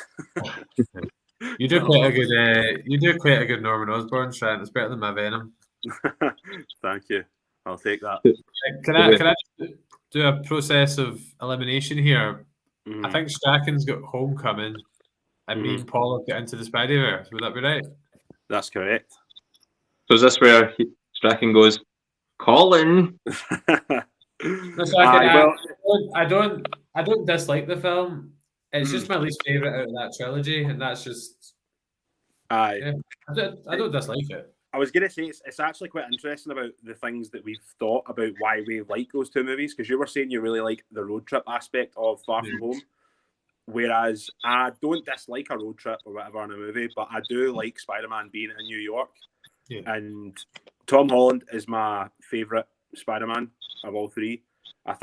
You do quite a good Norman Osborn, Trent. It's better than my Venom. Thank you. I'll take that. Can I do a process of elimination here? I think Strachan's got Homecoming, and me and Paul have got Into the Spideyverse. Would that be right? That's correct. So is this where Strachan goes, Colin? I don't dislike the film. It's just my least favorite out of that trilogy, and that's just. I don't dislike it. I was going to say it's actually quite interesting about the things that we've thought about why we like those two movies, because you were saying you really like the road trip aspect of Far From Home, whereas I don't dislike a road trip or whatever in a movie, but I do like Spider-Man being in New York. Yeah. And Tom Holland is my favourite Spider-Man of all three. I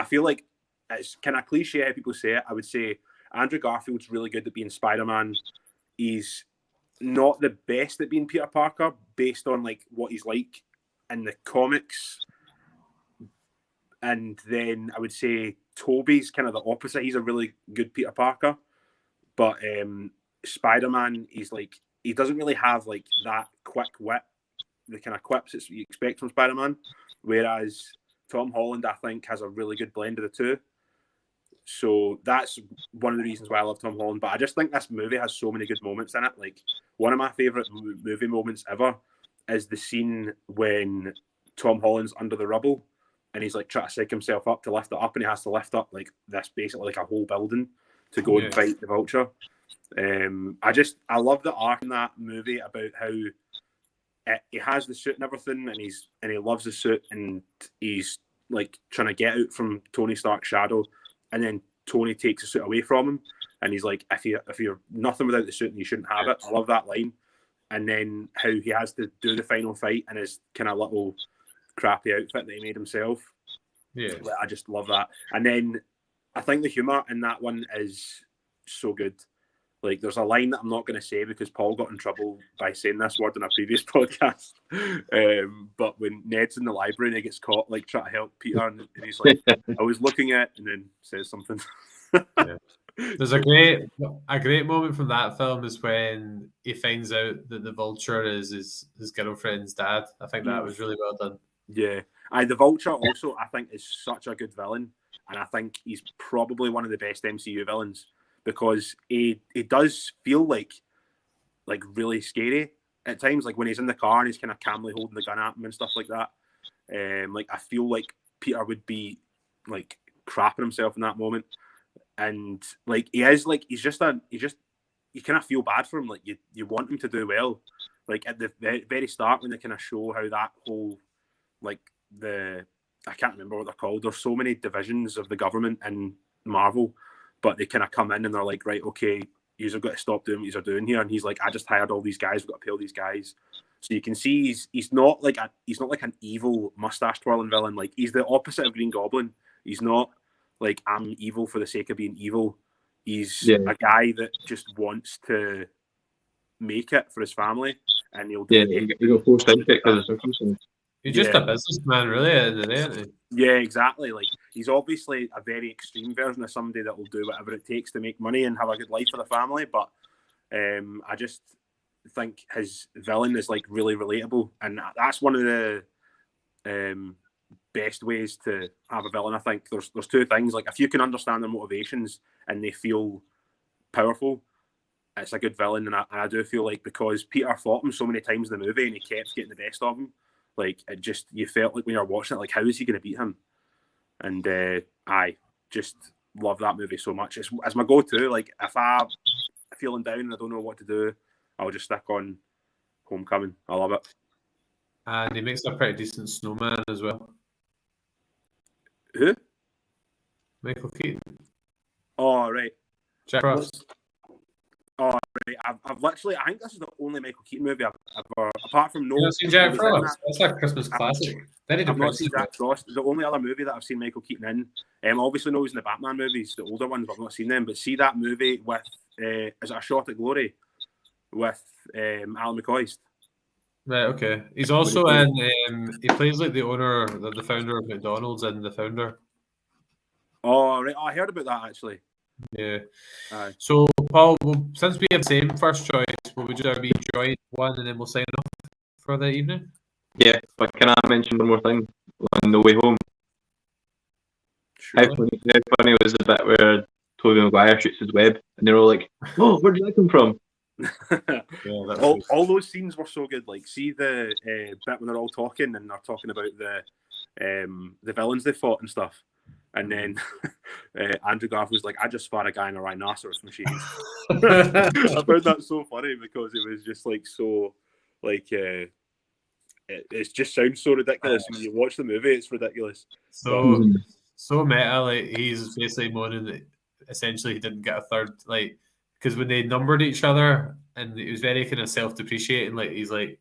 feel like it's kind of cliche how people say it. I would say Andrew Garfield's really good at being Spider-Man. He's not the best at being Peter Parker based on like what he's like in the comics. And then I would say Tobey's kind of the opposite. He's a really good Peter Parker. But Spider-Man, he doesn't really have like that quick wit, the kind of quips that you expect from Spider-Man. Whereas Tom Holland, I think, has a really good blend of the two. So that's one of the reasons why I love Tom Holland. But I just think this movie has so many good moments in it. Like, one of my favourite movie moments ever is the scene when Tom Holland's under the rubble and he's like trying to psych himself up to lift it up, and he has to lift up like this, basically like a whole building to go and fight the Vulture. I love the arc in that movie about how he has the suit and everything, and he loves the suit, and he's like trying to get out from Tony Stark's shadow, and then Tony takes the suit away from him, and he's like, if you're nothing without the suit, then you shouldn't have it. I love that line. And then how he has to do the final fight in his kind of little crappy outfit that he made himself. Yeah, I just love that. And then I think the humor in that one is so good. Like, there's a line that I'm not going to say because Paul got in trouble by saying this word in a previous podcast. But when Ned's in the library and he gets caught, like, trying to help Peter, and he's like, I was looking at, and then says something. yeah. There's a great moment from that film is when he finds out that the Vulture is his girlfriend's dad. I think that was really well done. Yeah. The Vulture also, I think, is such a good villain. And I think he's probably one of the best MCU villains because he does feel like really scary at times. Like when he's in the car and he's kind of calmly holding the gun at him and stuff like that. Like I feel like Peter would be like crapping himself in that moment. And like he is like you kind of feel bad for him. Like you want him to do well. Like at the very start when they kind of show how that whole like I can't remember what they're called. There's so many divisions of the government in Marvel, but they kind of come in and they're like, right, okay, you've got to stop doing what you're doing here. And he's like, I just hired all these guys. We've got to pay all these guys. So you can see he's not like an evil mustache twirling villain. Like he's the opposite of Green Goblin. He's not like I'm evil for the sake of being evil. He's a guy that just wants to make it for his family, and he'll do he'll forced into it because of circumstances. He's just a businessman, really, at the end of the day. Yeah, exactly. Like he's obviously a very extreme version of somebody that will do whatever it takes to make money and have a good life for the family. But I just think his villain is like really relatable, and that's one of the best ways to have a villain. I think there's two things. Like if you can understand their motivations and they feel powerful, it's a good villain. And I do feel like because Peter fought him so many times in the movie and he kept getting the best of him, like it just you felt like when you're watching it, like how is he going to beat him? And I just love that movie so much. It's my go-to. Like if I'm feeling down and I don't know what to do, I'll just stick on Homecoming. I love it. And he makes a pretty decent snowman as well. Who? Michael Keaton. Oh, right. Jack Frost. Oh, right. I've literally, I think this is the only Michael Keaton movie I've ever, apart from You've not seen Jack Frost? That's a Christmas classic. I've not seen Jack Frost. The only other movie that I've seen Michael Keaton in, obviously know he's in the Batman movies, the older ones, but I've not seen them. But see that movie with, is it A Shot at Glory? With Alan McCoy. Right, okay. He's also in, he plays like the owner, the founder of McDonald's and the founder. Oh, right. Oh, I heard about that actually. Yeah. So, Paul, since we have the same first choice, will we just be joint one and then we'll sign off for the evening? Yeah, but can I mention one more thing on the way home? Sure. How funny was the bit where Tobey Maguire shoots his web and they're all like, oh, where did that come from? All those scenes were so good. Like, see the bit when they're all talking and they're talking about the villains they fought and stuff. And then Andrew Garfield's like, I just fought a guy in a rhinoceros machine. I found that so funny because it was just like so, like, it just sounds so ridiculous. When you watch the movie, it's ridiculous. So meta, like, he's basically moaning that essentially he didn't get a third, like, because when they numbered each other, and it was very kind of self-depreciating, like, he's like,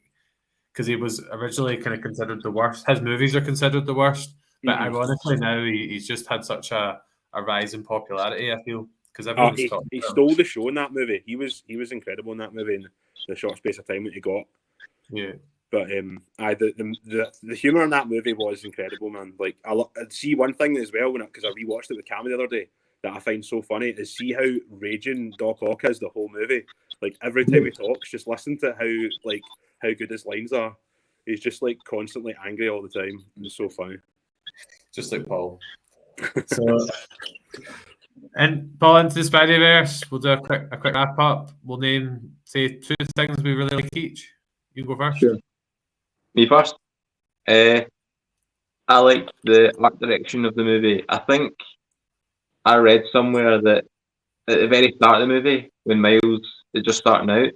because he was originally kind of considered the worst. His movies are considered the worst. But ironically, now he's just had such a rise in popularity, I feel, because everyone's talking. He stole the show in that movie. He was incredible in that movie in the short space of time that he got. Yeah. But the humor in that movie was incredible, man. Like I'd see one thing as well because I rewatched it with Cam the other day that I find so funny is see how raging Doc Ock is the whole movie. Like every time he talks, just listen to how good his lines are. He's just like constantly angry all the time. It's so funny. Just like Paul. So, and Paul, into the Spideyverse, we'll do a quick wrap up. We'll say two things we really like each. You go first. Sure. Me first. I like the art direction of the movie. I think I read somewhere that at the very start of the movie, when Miles is just starting out,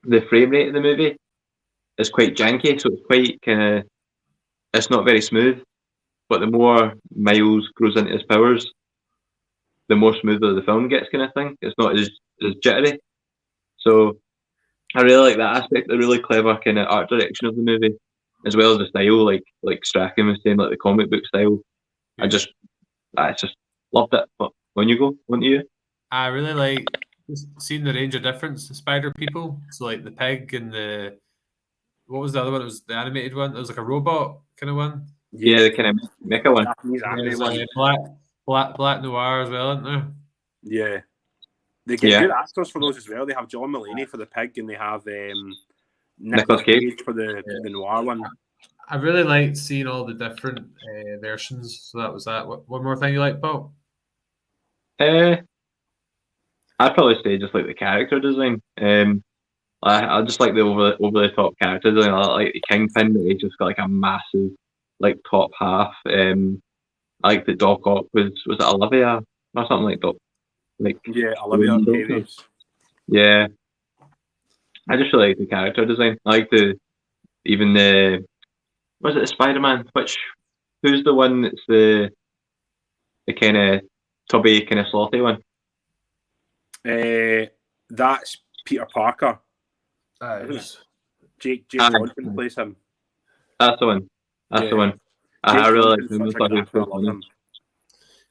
the frame rate of the movie is quite janky, so it's quite kind of, it's not very smooth. But the more Miles grows into his powers, the more smoother the film gets, kind of thing. It's not as jittery. So I really like that aspect. The really clever kind of art direction of the movie, as well as the style, like Strachan was saying, like the comic book style. I just loved it. But when you go, when you? I really like seeing the range of difference in spider people. So like the pig and the what was the other one? It was the animated one. It was like a robot kind of one. Yeah, the kind of mecha one. Japanese anime one. Black Noir as well, isn't there? Yeah. They get good actors for those as well. They have John Mulaney for the pig, and they have Nicolas Cage for the noir one. I really liked seeing all the different versions. So that was that. One more thing you like, Paul? I'd probably say just like the character design. I just like the over the top character design. I like the Kingpin. He's just got like a massive like top half. I like the Doc Ock was it Olivia or something like that. Olivia Davies. Yeah, I just really like the character design. I like was it the Spider-Man? Who's the one that's the kind of tubby kind of slothy one? That's Peter Parker. Jake Johnson plays him. That's the one. The one. I really like him.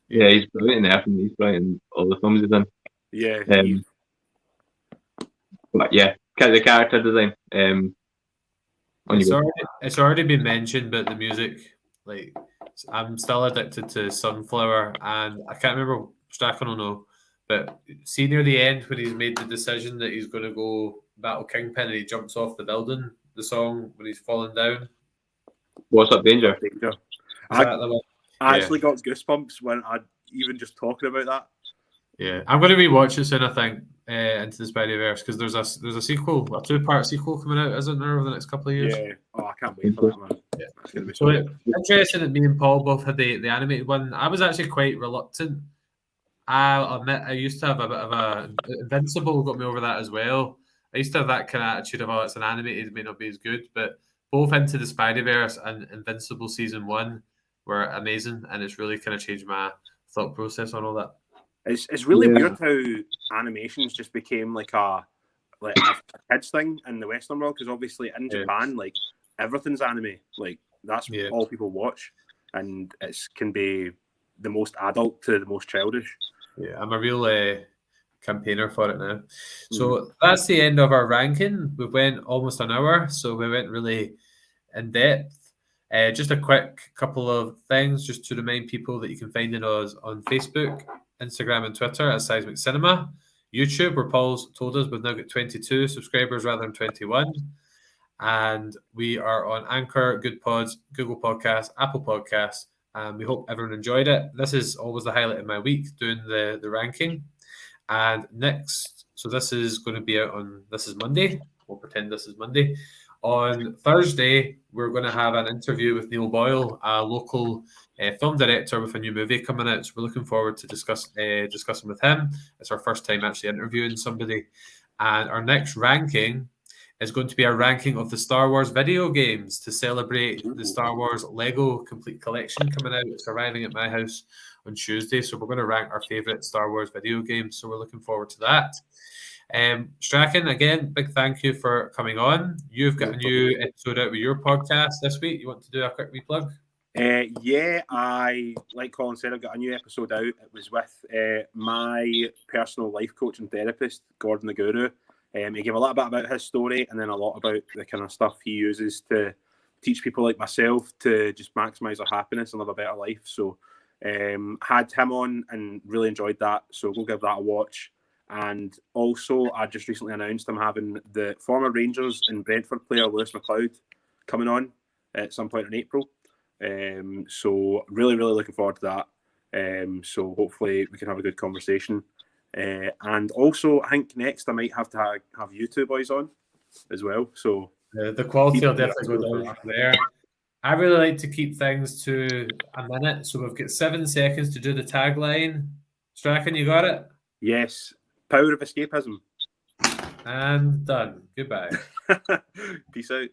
Yeah, he's brilliant in everything. He's brilliant in all the films he's done. Yeah. But yeah, the character design. It's already been mentioned, but the music, like, I'm still addicted to Sunflower, and I can't remember, Strachan will know, but see near the end when he's made the decision that he's going to go battle Kingpin and he jumps off the building, the song when he's falling down. What's Up Danger? I actually got goosebumps when I even just talking about that. Yeah, I'm going to rewatch it soon, I think, Into the Spider-Verse, because there's a sequel, a 2-part sequel coming out, isn't there, over the next couple of years? Yeah. Oh, I can't wait for that, man. Yeah, that's going to be so interesting that me and Paul both had the animated one. I was actually quite reluctant. I'll admit I used to have a bit of a Invincible got me over that as well. I used to have that kind of attitude of, it's an animated, it may not be as good, but both Into the Spider-Verse and Invincible Season 1 were amazing, and it's really kind of changed my thought process on all that. It's really weird how animations just became like a kids thing in the Western world, because obviously in Japan, like, everything's anime. Like, that's all people watch, and it can be the most adult to the most childish. Yeah, I'm a real campaigner for it now. So that's the end of our ranking. We went almost an hour, so we went really in depth. Just a quick couple of things just to remind people that you can find us on Facebook, Instagram and Twitter at Seismic Cinema. YouTube, where Paul's told us we've now got 22 subscribers rather than 21. And we are on Anchor, Good Pods, Google Podcasts, Apple Podcasts. And we hope everyone enjoyed it. This is always the highlight of my week, doing the ranking. And next, so this is going to be out on, this is Monday. We'll pretend this is Monday. On Thursday, we're going to have an interview with Neil Boyle, a local film director with a new movie coming out. So we're looking forward to discussing with him. It's our first time actually interviewing somebody. And our next ranking is going to be a ranking of the Star Wars video games to celebrate the Star Wars Lego Complete Collection coming out. It's arriving at my house on Tuesday. So we're going to rank our favourite Star Wars video games. So we're looking forward to that. Strachan, again, big thank you for coming on. You've got a new episode out with your podcast this week. You want to do a quick replug? I, like Colin said, I've got a new episode out. It was with my personal life coach and therapist, Gordon the Guru. He gave a little bit about his story and then a lot about the kind of stuff he uses to teach people like myself to just maximize their happiness and live a better life. So had him on and really enjoyed that. So go give that a watch. And also, I just recently announced I'm having the former Rangers and Brentford player Lewis McLeod coming on at some point in April. So really, really looking forward to that. So hopefully we can have a good conversation. And also, I think next I might have to have you two boys on as well. So the quality will definitely go down there. I really like to keep things to a minute. So we've got 7 seconds to do the tagline. Strachan, you got it? Yes. Power of escapism. And done. Goodbye. Peace out.